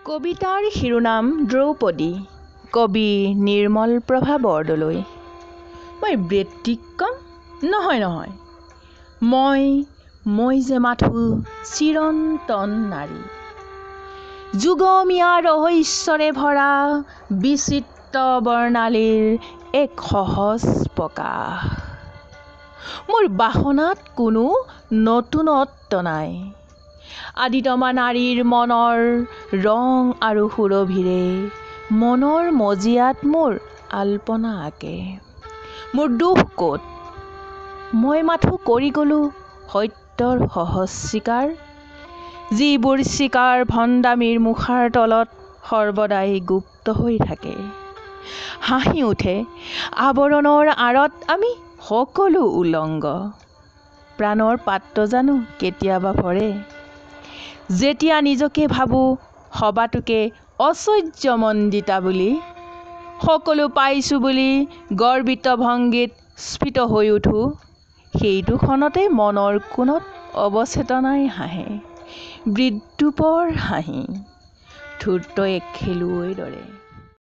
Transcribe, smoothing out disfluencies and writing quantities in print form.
কবিতাৰ শিৰোনাম দ্ৰৌপদী, কবি নিৰ্মল প্ৰভা বৰদলৈ। মই ব্যতিক্ৰম নহয়। মই যে মাথো চিৰন্তন নাৰী, যুগমীয়া ৰহস্যৰে ভৰা বিচিত্ৰ বৰ্ণালীৰ এক সহজ প্ৰকাশ। মোৰ বাসনাত কোনো নতুনত্ব নাই, আদিতমা নাৰীৰ মনৰ ৰং আৰু সুৰভিৰে মনৰ মজিয়াত মোৰ আলপনা আঁকে। মোৰ দুখ ক'ত? মই মাথো কৰি গ'লো সত্যৰ সহজ স্বীকাৰ, যিবোৰ স্বীকাৰ ভণ্ডামীৰ মুখাৰ তলত সৰ্বদাই গুপ্ত হৈ থাকে। হাঁহি উঠে আৱৰণৰ আঁৰত আমি সকলো উলংগ, প্ৰাণৰ পাত্ৰ জানো কেতিয়াবা ভৰে, যেতিয়া নিজকে ভাবোঁ সবাতোকে ঐশ্বৰ্যমণ্ডিতা বুলি। সকলো পাইছোঁ বুলি গৰ্বিত ভংগীত স্ফীত হৈ উঠোঁ, সেইটো ক্ষণতে মনৰ কোণত অৱচেতনাই হাঁহে বিদ্ৰূপৰ হাঁহি, ধূৰ্ত এক খেলুৱৈৰ দৰে।